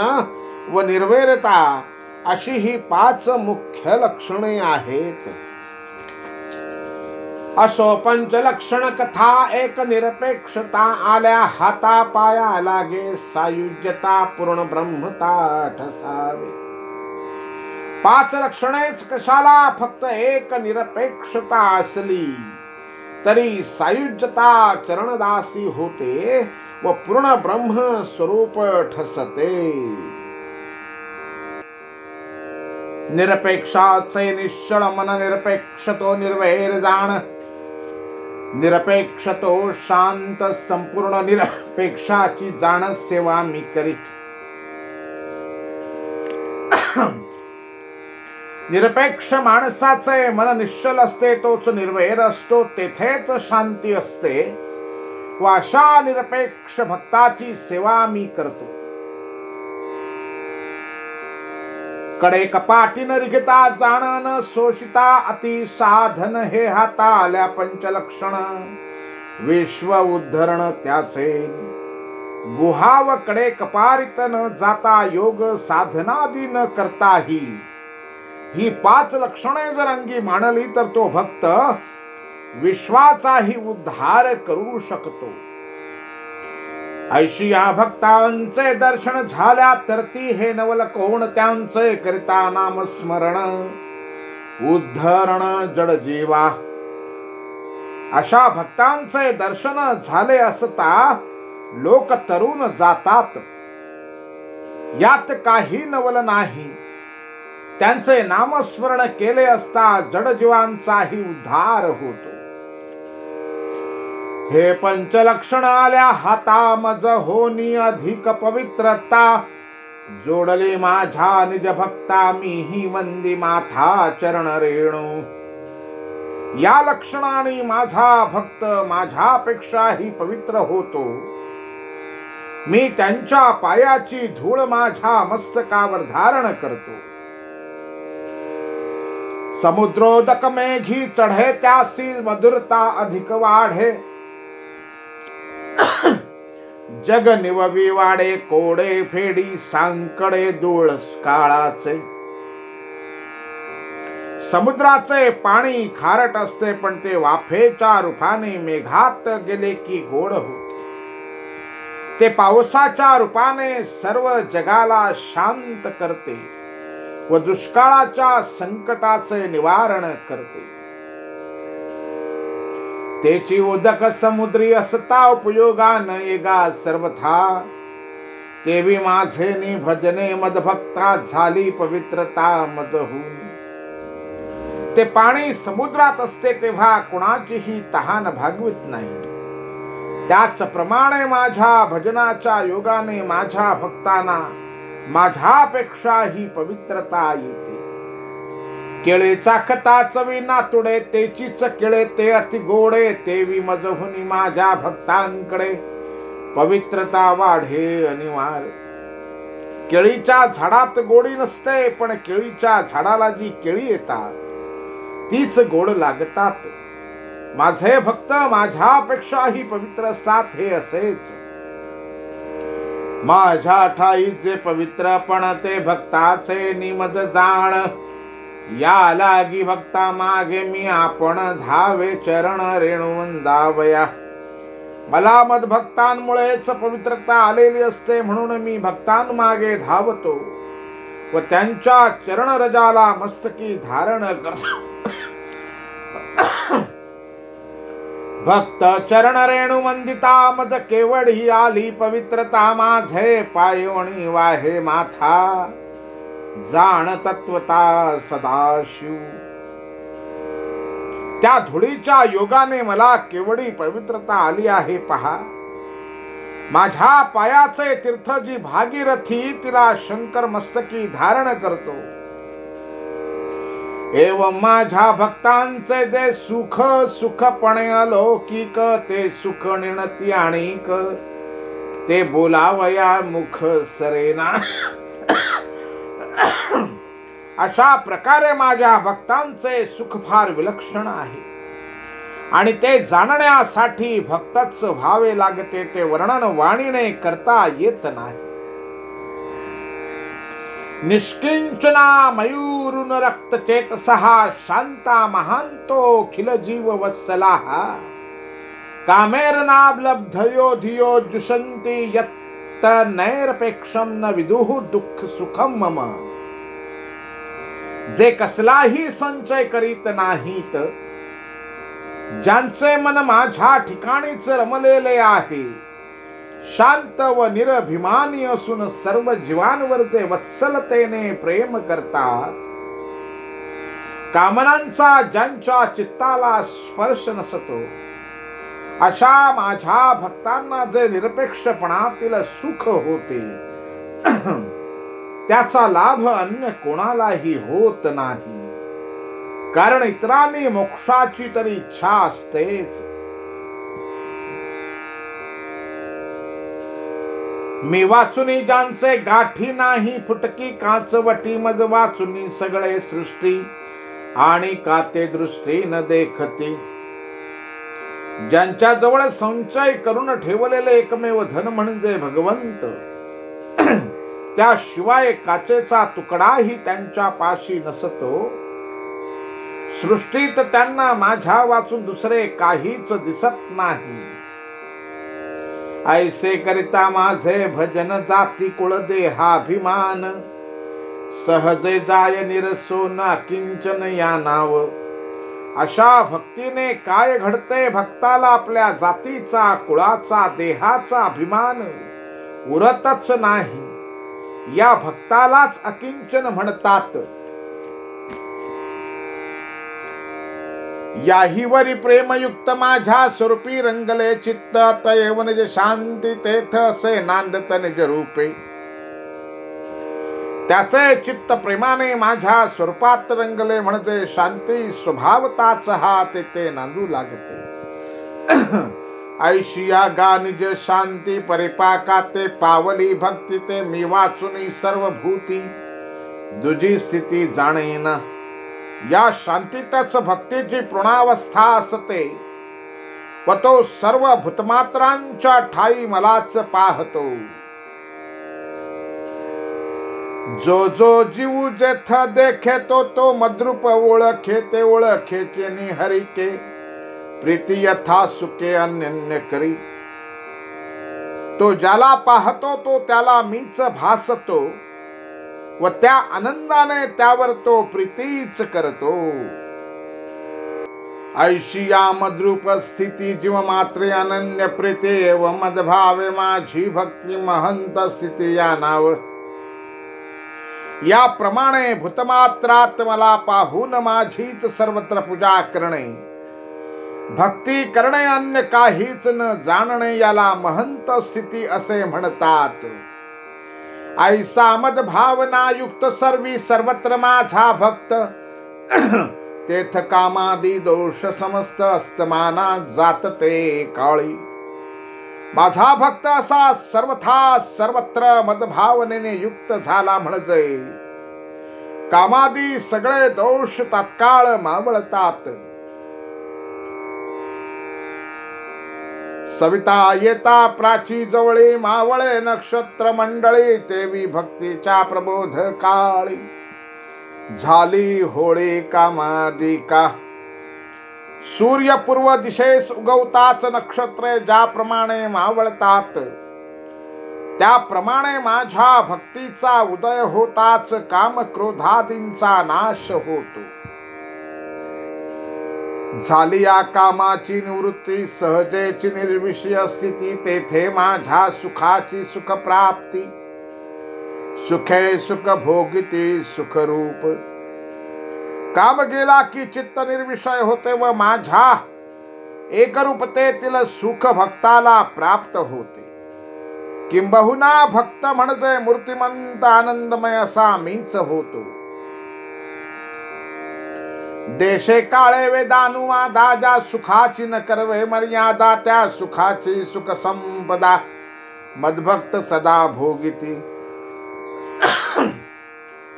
व निर्वैरता अशी ही पाच मुख्य लक्षणे आहेत. असो पंचलक्षण कथा एक निरपेक्षता, आल्या हाता पाया लागे सायुज्यता पूर्ण ब्रह्मता ठसावे. पाच लक्षणेच कशाला, फक्त एक निरपेक्षता असली तरी सायुज्यता चरणदासी होते व पूर्ण ब्रह्म स्वरूप ठसते. निरपेक्षाचे निश्चळ मन निरपेक्ष तो निर्वैर जाण, निरपेक्ष तो शांत संपूर्ण निरपेक्षाची जाण सेवा मी करी. निरपेक्ष माणसाचे मन निश्चल असते, तोच निर्वैर असतो, तेथेच शांती असते. व अशा निरपेक्ष भक्ताची सेवा मी करतो. कडे कपाटीन रिगता जाणन शोषिता अति साधन, हे हाता आल्या पंचलक्षण विश्व उद्धरण त्याचे. गुहाव कडे कपारित न जाता योग साधनादी न करता ही 5 लक्षणे जर अंगी मानली तर तो भक्त विश्वाचाही उद्धार करू शकतो. ऐशी या भक्तांचे दर्शन झाल्या तरती, हे नवल कोण त्यांचे करिता नामस्मरण उद्धरण जड जीवा. अशा भक्तांचे दर्शन झाले असता लोक तरुण जातात, यात काही नवल नाही. त्यांचे नामस्मरण केले असता जडजीवांचाही उद्धार होतो. हे पंचलक्षण आल्या हाता मज होनी अधिक पवित्रता, जोडले माझ्या निज भक्ता मीही वंदी माथा चरण रेणू. या लक्षणाने माझा भक्त माझ्यापेक्षाही पवित्र होतो. मी त्यांच्या पायाची धूळ माझ्या मस्तकावर धारण करतो. समुद्रोदक मेघी चढे त्यासी मधुरता अधिक वाढे, जग निववी वाडे कोडे फेडी सांकडे दूळ काळाचे. समुद्राचे पाणी खारट असते, पण ते वाफेच्या रूपाने मेघात गेले की गोड होते. ते पावसाच्या रूपाने सर्व जगाला शांत करते व दुष्काळाच्या संकटाचे निवारण करते. तेची उदक समुद्री असता उपयोगा न येगा सर्वथा, तेवी माझे नि भजने मदभक्ता झाली पवित्रता मजहून. ते पाणी समुद्रात असते तेव्हा कुणाचीही तहान भागवित नाही. त्याचप्रमाणे माझ्या भजनाच्या योगाने माझ्या भक्तांना माझ्यापेक्षाही पवित्रता येते. केळे चाखता चवी नातुडे, तेचीच केळे ते अति गोडे, तेवी मजहुनी माझ्या भक्तांकडे पवित्रता वाढे अनिवार्य. केळीच्या झाडात गोडी नसते, पण केळीच्या झाडाला जी केळी येतात तीच गोड लागतात. माझे भक्त माझ्यापेक्षाही पवित्र असतात, हे असेच. माझ्या ठाईचे पवित्रपण ते भक्ताचे निमज जाण, या लागी भक्ता मागे मी आपण धावे चरण रेणू वंदावया. मला मदभक्तांमुळेच पवित्रता आलेली असते, म्हणून मी भक्तांमागे धावतो व त्यांच्या चरण रजाला मस्तकी धारण करतो. भक्त चरण रेणू वंदिता मज केवळ ही आली पवित्रता. माझे पायोणी वाहे माथा जाण तत्वता सदाशिव. त्या धुळीच्या योगाने मला केवढी पवित्रता आली आहे पहा. माझ्या पायाचे तीर्थ जी भागीरथी तिला शंकर मस्तकी धारण करतो. एवं माझ्या भक्तांचे जे सुख सुखपणे अलौकिक, ते सुख निणती आणिक ते बोलावया मुख सरेना. अशा प्रकारे माझ्या भक्तांचे सुख फार विलक्षण आहे आणि ते जाणण्यासाठी भक्तच व्हावे लागते. ते वर्णन वाणीने करता येत नाही. निष्किंचना मयूरुन रक्त चेतसहा, शांता महांतो खिल जीव वत्सला. कामेरनाब्लब्धयो धियो जुषन्ति यत् नैरपेक्षम न विदुः दुःख सुखम मम. जे कसलाही संचय करीत नाहीत, ज्यांचे मन माझ्या ठिकाणीच रमलेले आहे, शांत व निरभिमानी असून सर्व जीवांवर जे वत्सलतेने प्रेम करतात, कामनांचा ज्यांच्या चित्ताला स्पर्श नसतो अशा माझ्या भक्तांना जे निरपेक्षपणातील सुख होते त्याचा लाभ अन्य कोणालाही होत नाही. कारण इतरांनी मोक्षाची तरी इच्छा असतेच. मी वाचुनी ज्यांचे गाठी नाही फुटकी काचवटी मज वाचुनी सगळे सृष्टी आणि काते दृष्टी न देखती. ज्यांच्या जवळ संचय करून ठेवलेले एकमेव धन म्हणजे भगवंत, त्याशिवाय काचेचा तुकडाही त्यांच्या पाशी नसतो. सृष्टीत त्यांना माझ्या वाचून दुसरे काहीच दिसत नाही. ऐसे करिता माझे भजन जाती कुळ देहाभिमान, सहजे जाय निरसो ना किंचन या नाव. अशा भक्तीने काय घडते, भक्ताला आपल्या जातीचा कुळाचा देहाचा अभिमान उरतच नाही. या भक्तालाच अकिंचन म्हणतात. याहीवरी प्रेमयुक्त माझ्या स्वरूपी रंगले चित्त, तयेव निज शांती तेथ असे नांदत निज रूपे. त्याचे चित्त प्रेमाने माझ्या स्वरूपात रंगले म्हणजे शांती स्वभावताच हा तेथे नांदू लागते. ऐशिया गा निज शांती परिपाका ते पावली भक्ती ते मी वाचुनी सर्व भूती दुजी स्थिती जाणेन. या शांतीतच भक्तीची पूर्णावस्था असते व तो सर्व भूतमात्रांच्या ठाई मलाच पाहतो. जो जो जीव जेथ देखे तो तो मद्रूप ओळखे ते ओळखेचे निहरिके प्रीती यथा सुखे अन्य करी. तो ज्याला पाहतो तो त्याला मीच भासतो व त्या आनंदाने त्यावर तो प्रीतीच करतो. ऐशिया मद्रूप स्थिती जीव मात्रे अनन्य प्रीते व मदभावे माझी भक्ती महंत स्थिती या नाव. या प्रमाणे भूतमात्रात मला पाहून माझीच सर्वत्र पूजा करणे, भक्ती करणे, अन्य काहीच न जाणणे याला महंत स्थिती असे म्हणतात. ऐसा मद भावना युक्त सर्वी सर्वत्र माझा भक्त, तेथ कामादी दोष समस्त अस्तमाना जात ते काळी. माझा भक्त असा सर्वथा सर्वत्र मदभावनेने युक्त झाला म्हणजे कामादी सगळे दोष तात्काळ मावळतात. सविता येता प्राची जवळी मावळे नक्षत्र मंडळी, तेवी भक्तीच्या प्रबोध काळी झाली होळी कामादिका. सूर्य पूर्व दिशेस उगवताच नक्षत्रे ज्याप्रमाणे मावळतात त्याप्रमाणे माझ्या भक्तीचा उदय होताच काम क्रोधादींचा नाश होतो. झाली या कामाची निवृत्ती सहजेची निर्विषय स्थिती, तेथे माझ्या सुखाची सुख प्राप्ती. सुखे सुख भोगिती सुखरूप. काम गेला की चित्त निर्विषय होते व माझ्या एकरूपतेतील सुख भक्ताला प्राप्त होते. किंबहुना भक्त म्हणजे मूर्तिमंत आनंदमय असा मीच होतो. देशे काळे वेदानुवादा ज्या सुखाची न करवे मर्यादा, त्या सुखाची सुख संपदा मदभक्त सदा भोगिती.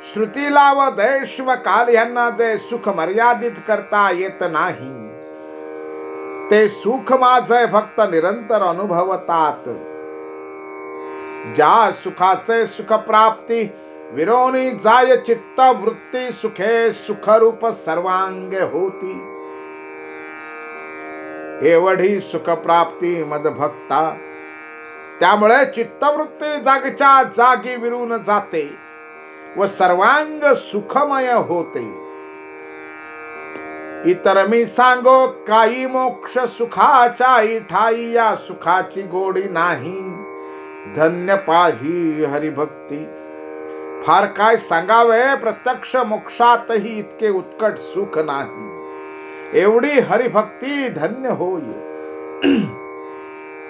श्रुतीला व देश व काल यांना जे सुख मर्यादित करता येत नाही ते सुख माझे भक्त निरंतर अनुभवतात. ज्या सुखाचे सुख प्राप्ती विरोनी जाय चित्त वृत्ती, सुखे सुखरूप सर्वांगे होती. एवढी सुख प्राप्ती मद भक्ता, त्यामुळे चित्तवृत्ती जागच्या जागी विरून जाते व सर्वांग सुखमय होते. इतर मी सांगो काही मोक्ष सुखाच्या ठाई, या सुखाची गोडी नाही धन्य पाही हरिभक्ती. फार काय सांगावे, प्रत्यक्ष मोक्षातही इतके उत्कट सुख नाही. एवढी हरिभक्ती धन्य होय.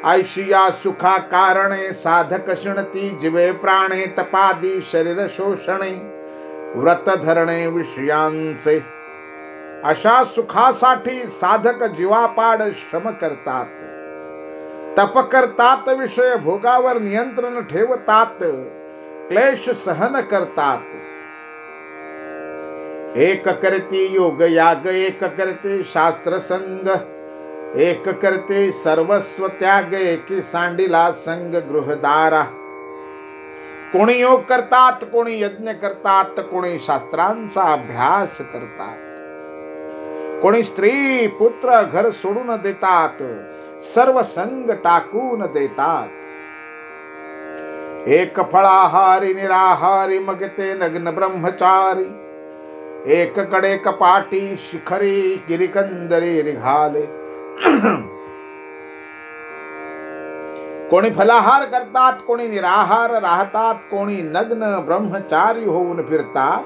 ऐशिया सुखा कारणे साधक शिणती, जीवे प्राणे तपादी शरीर शोषणे, व्रत धरणे विषयांचे. अशा सुखासाठी साधक जीवापाड श्रम करतात, तप करतात, विषय भोगावर नियंत्रण ठेवतात, क्लेश सहन करतात. एक करते योग याग, एक करते शास्त्र संग, एक करते सर्वस्व त्याग, एकी सांडिला संग गृहदारा. कोणी योग करतात, कोणी यज्ञ करतात, कोणी शास्त्रांचा अभ्यास करतात, कोणी स्त्री पुत्र घर सोडून देतात, सर्व संग टाकून देतात. एक फळाहारी निराहारी, मग ते नग्न ब्रह्मचारी. एक कडे कपाटी शिखरी, गिरिकंदरी निघाले. कोणी फलाहार करतात, कोणी निराहार राहतात, कोणी नग्न ब्रह्मचारी होऊन फिरतात,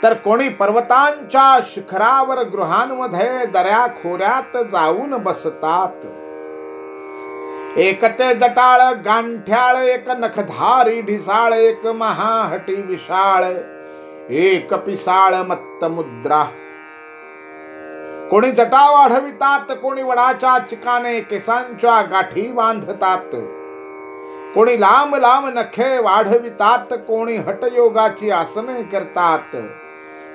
तर कोणी पर्वतांच्या शिखरावर गृहांमध्ये दऱ्या खोऱ्यात जाऊन बसतात. एक ते जटाळ गांठ्याळ, एक नखधारी ढिसाळ, एक महाहटी विशाळ, एक पिसाळ मत्त मुद्रा. कोणी जटा वाढवितात, कोणी वडाच्या चिकाने केसांच्या गाठी बांधतात, कोणी लांब लांब नखे वाढवितात, कोणी हटयोगाची आसने करतात,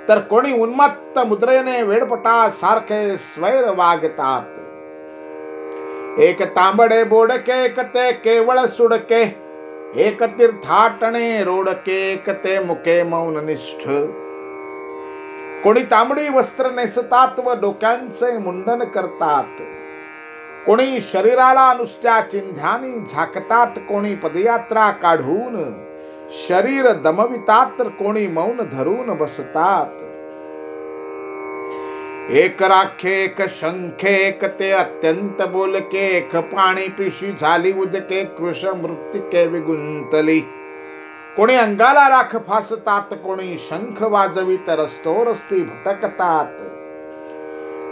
तर कोणी उन्मत्त मुद्रेने वेडपटा सारखे स्वैर वागतात. एक तांबडे बोडके, एक ते केवळ सुडके, एक तीर्थाटणे रोडके, एक ते मुके मौन निष्ठ. कोणी तांबडी वस्त्र नेसतात व डोक्यांचे मुंडन करतात, कोणी शरीराला नुसत्या चिंध्यानी झाकतात, कोणी पदयात्रा काढून शरीर दमवितात, तर कोणी मौन धरून बसतात. एक राखे, एक शंखे, एक ते अत्यंत बोलके, एक पाणी पिशी झाली उदके, कृश मृत्तिके विगुंतली. कोणी अंगाला राख फासतात, कोणी शंख वाजवीत रस्तोरस्ती भटकतात,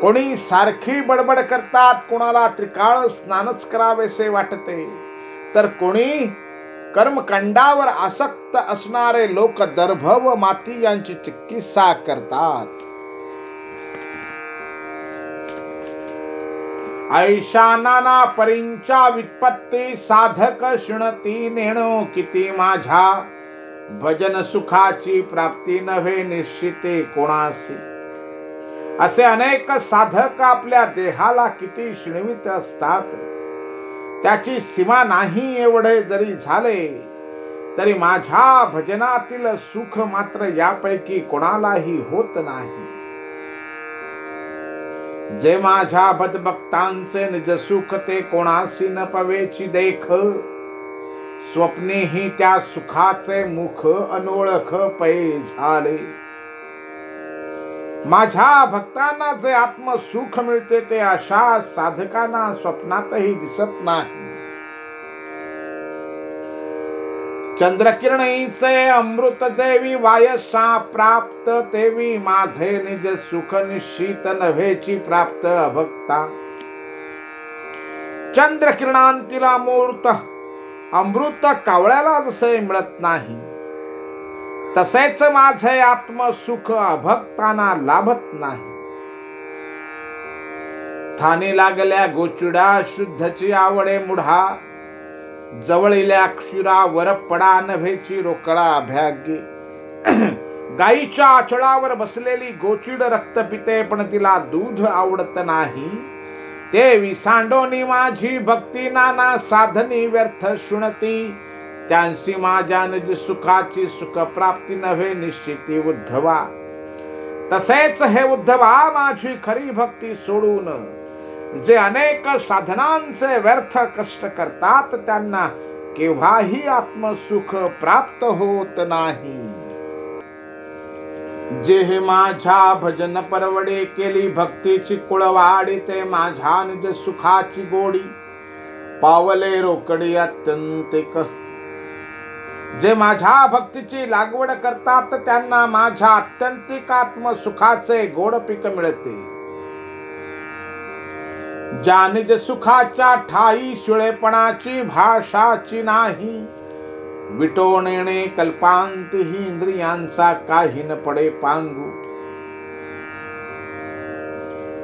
कोणी सारखी बडबड करतात, कोणाला त्रिकाळ स्नानच करावेसे वाटते, तर कोणी कर्मकांडावर आसक्त असणारे लोक दर्भ व माती यांची चिकित्सा करतात. ऐशा नाना परींच्या वित्पत्ती, साधक शिणती नेणो किती माझ्या, भजन सुखाची प्राप्ती नव्हे निश्चिते कोणासी. असे अनेक साधक आपल्या देहाला किती शिणवित असतात, त्याची सीमा नाही. एवढे जरी झाले तरी माझ्या भजनातील सुख मात्र यापैकी कोणालाही होत नाही. जे माझ्या भक्तांचे निज सुख ते कोणासी न पवेची देख, स्वप्नेही त्या सुखाचे मुख अनोळख पै झाले. माझ्या भक्तांना जे आत्मसुख मिळते ते अशा साधकांना स्वप्नातही दिसत नाही. चंद्रकिरणीचे अमृत जेवी वायसा प्राप्त, तेवी माझे निज सुख निश्चित नव्हेची प्राप्त अभक्ता. चंद्रकिरणांतील मूर्त अमृत कावळ्याला जसे मिळत नाही, तसेच माझे आत्मसुख अभक्तांना लाभत नाही. थानी लागल्या गोचिडा शुद्धची आवडे मुढा, जवळील्या क्षीरावर पडा नभेची रोकडा अभ्यागे. गाईच्या आचळावर बसलेली गोचिड रक्त पिते, पण तिला दूध आवडत नाही. ते विसांडोनी माझी भक्ती नाना साधनी व्यर्थ शुणती, त्यांसी माझ्या निज सुखाची सुख प्राप्ती नव्हे निश्चिती उद्धवा. तसेच हे उद्धवा, माझी खरी भक्ती सोडून जे अनेक साधनांचे व्यर्थ कष्ट करतात, त्यांना केव्हाही आत्मसुख प्राप्त होत नाही. जे माझ्या भजन परवडे केली भक्तीची कुळवाडी, ते माझ्या निज सुखाची गोडी पावले रोकडी अत्यंतिक. जे माझ्या भक्तीची लागवड करतात त्यांना माझ्या आत्यंतिक आत्मसुखाचे गोड पीक मिळते. ज्या निज सुखाच्या ठाई शिळेपणाची भाषाची नाही, विटोनेणे कल्पांत ही इंद्रियांचा काही न पडे पांगू.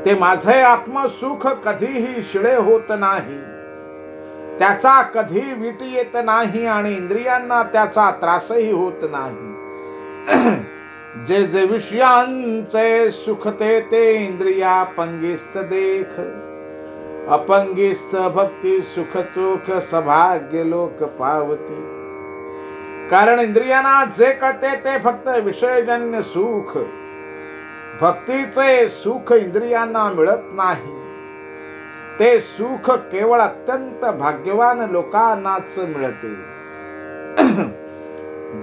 ते माझे आत्मसुख कधीही शिळे होत नाही, त्याचा कधी वीट येत नाही आणि इंद्रियांना त्याचा त्रासही होत नाही. जे जे विषयांचे सुख ते इंद्रिया पंगिस्त देख, अपंगिस्त भक्ती सुख चोख सभाग्य लोक पावती. कारण इंद्रियांना जे कळते ते फक्त विषयजन्य सुख, भक्तीचे सुख इंद्रियांना मिळत नाही. ते सुख केवळ अत्यंत भाग्यवान लोकांनाच मिळते.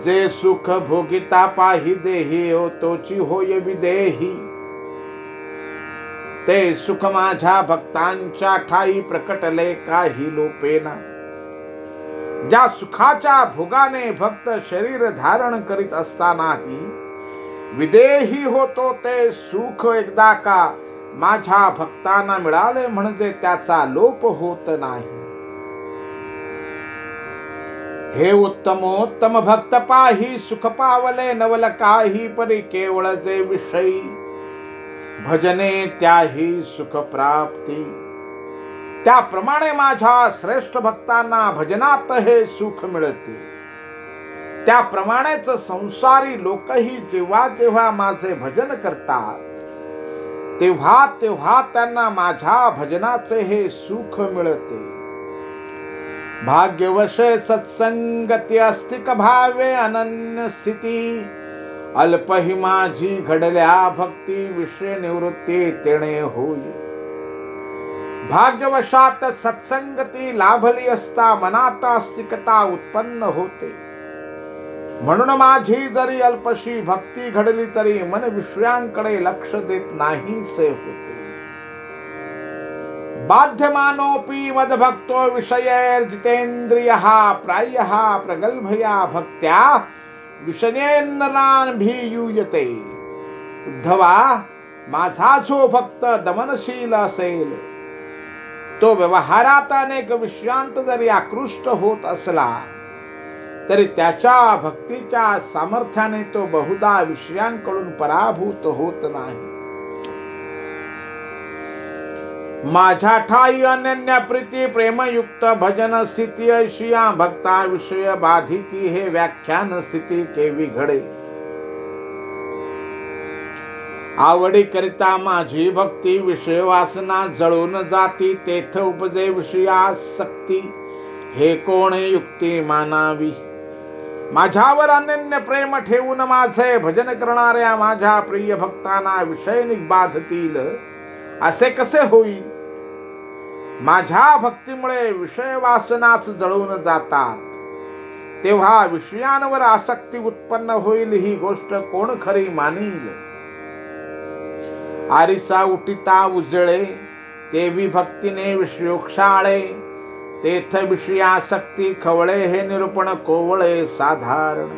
जे सुख भोगिता पाही देही हो तोची होय विदेही, ते सुख माझ्या भक्तांच्या ठाई प्रकटले काही लोपेना. ज्या सुखाच्या भोगाने भक्त शरीर धारण करीत असतानाही विदेही होतो, ते सुख एकदा का माझ्या भक्तांना मिळाले म्हणजे त्याचा लोप होत नाही. हे उत्तमोत्तम भक्त पाही सुख पावले नवल काही, परी केवळ जे विषयी भजने त्याही सुख प्राप्ती. त्याप्रमाणे माझ्या श्रेष्ठ भक्तांना भजनात हे सुख मिळते. त्याप्रमाणेच संसारी लोकही जेव्हा जेव्हा माझे भजन करतात तेव्हा तेव्हा त्यांना माझ्या भजनाचे हे सुख मिळते. भाग्यवशे सत्संगती अस्तिक भावे अनन्य स्थिती, अल्पही माझी घडल्या भक्ती विषय निवृत्ती तेणे होई. भाग्यवशात सत्संगती लाभली असता मनात अस्तिकता उत्पन्न होते. म्हणून माझी जरी अल्पशी भक्ती घडली तरी मन विषयांकडे लक्ष देत नाहीसे होते. बाध्यमानोपि मद्भक्तो विषयैर्जितेन्द्रियः प्रायः प्रगल्भया भक्त्या विषयेन्द्रानभियूयते. उद्धवा, माझा जो भक्त दमनशील असेल, तो व्यवहारात अनेक विषयांत जरी आकृष्ट होत असला तरी त्याच्या भक्तीच्या सामर्थ्याने तो बहुधा विषयांकडून पराभूत होत नाही. माझ्या ठाई अनन्य प्रीती प्रेमयुक्त भजन स्थिती ऐशिया भक्ता विषय बाधिती, हे व्याख्यान स्थिती केवी घडे. आवडी करिता माझी भक्ती विषय वासना जळून जाती, तेथ उपजे विषयासक्ती, हे कोण युक्ती मानावी. माझ्यावर अनन्य प्रेम ठेवून माझे भजन करणाऱ्या माझ्या प्रिय भक्तांना विषय बाधतील असे कसे होईल. माझ्या भक्तीमुळे विषय वासनाच जळून जातात, तेव्हा विषयांवर आसक्ती उत्पन्न होईल ही गोष्ट कोण खरी मानील. आरिसा उठिता उजळे तेवी भक्तीने विषयोक्षाळे, तेथ विषयासक्ती खवळे, हे निरूपण कोवळे साधारण.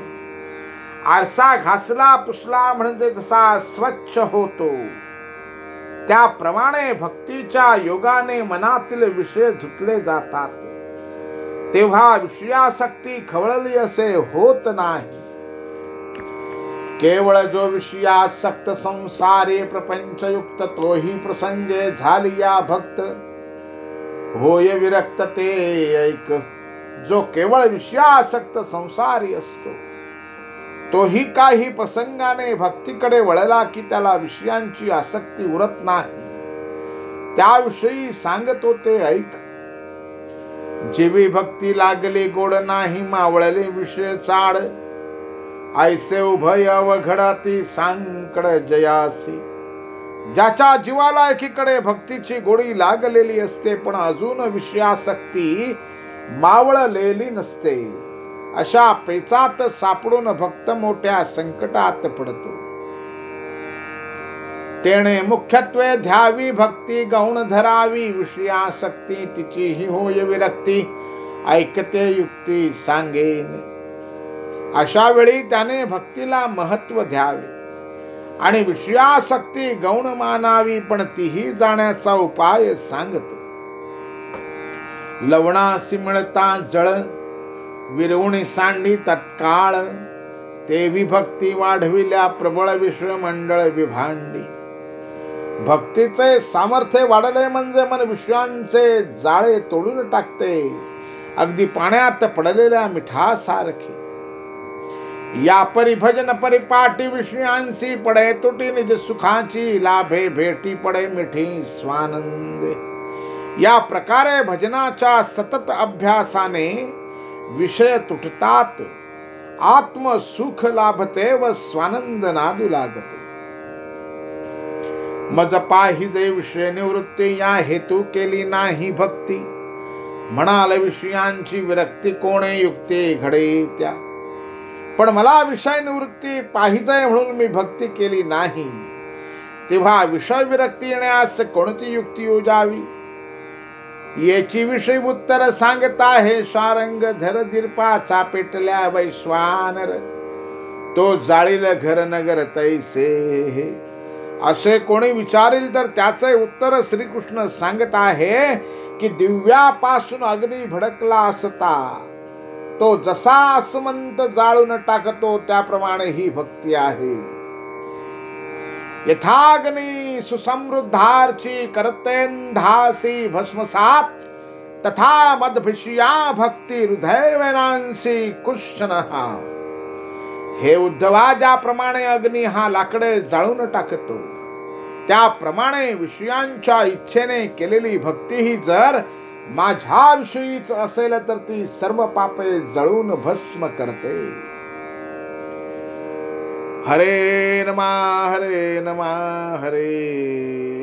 आरसा घासला पुसला म्हणजे जसा स्वच्छ होतो, त्याप्रमाणे भक्तीच्या योगाने मनातील विषय धुतले जातात, तेव्हा विषयासक्ती खवळली असे होत नाही. केवळ जो विषयासक्त संसारी प्रपंचयुक्त, तोही प्रसंगे झालिया भक्त होय विरक्त ते ऐक. जो केवळ विषयासक्त संसारी असतो, तोही काही प्रसंगाने भक्तीकडे वळला की त्याला विषयांची आसक्ती उरत नाही. त्याविषयी सांगतो ते ऐक. जीवी भक्ती लागली गोड नाही, मावळले विषय चाड, ऐसे उभय अवघडाती सांकड जयासी. ज्याच्या जीवाला एकीकडे भक्तीची गोडी लागलेली असते पण अजून विषयासक्ती मावळलेली नसते, अशा पेचात सापडून भक्त मोठ्या संकटात पडतो. तेणे मुख्यत्वे ध्यावी भक्ती गौण धरावी, विषयासक्ती तिचीही होय विरक्ती, ऐकते युक्ती सांगेन. अशा वेळी त्याने भक्तीला महत्व द्यावे आणि विषयासक्ती गौण मानावी, पण तीही जाण्याचा उपाय सांगतो. लवणासी मिळता जळ, विरवणी सांडी तत्काळ, ते विभक्ती वाढविल्या प्रबळ विश्वमंडळ विभांडी. भक्तीचे सामर्थ्य वाढले म्हणजे मन विश्वांचे जाळे तोडून टाकते, अगदी पाण्यात पडलेल्या मिठासारखे. या परिभजन परिपाटी विषयांसी पडे तुटी, निज सुखाची लाभे भेटी पडे मिठी स्वानंदे. या प्रकारे भजनाच्या सतत अभ्यासाने विषय तुटतात, आत्मसुख लाभते व स्वानंद नादू लागते. मज पाहिजे विषय निवृत्ती, या हेतू केली नाही भक्ती. म्हणाल विषयांची विरक्ती, कोणे युक्ती घडे त्या. पण मला विषय निवृत्ती पाहिजे म्हणून मी भक्ती केली नाही, तेव्हा विषय विरक्ती येण्यास कोणती युक्ती योजावी. याची विषय उत्तर सांगता हे शारंग. धर दीर्पाचा पेटल्या वैश्वानर, तो जाळील घर नगर तैसे हे. असे कोणी विचारेल तर त्याचे उत्तर श्रीकृष्ण सांगत आहे की दिव्यापासून अग्नी भडकला असता तो जसा आसमंत जाळून टाकतो, त्याप्रमाणे ही भक्ती आहे. यथाग्नी सुसमृद्धार्ची करतेंधासी भस्मसात, तथा मदभिषया भक्ती हृदय वेनांसी कुशनहा. हे उद्धवा, ज्याप्रमाणे अग्नी हा लाकडे जाळून टाकतो, त्याप्रमाणे विषयांच्या इच्छेने केलेली भक्ती ही जर माझ्याविषयीच असेल तर ती सर्व पापे जळून भस्म करते. हरे नमा हरे नमा हरे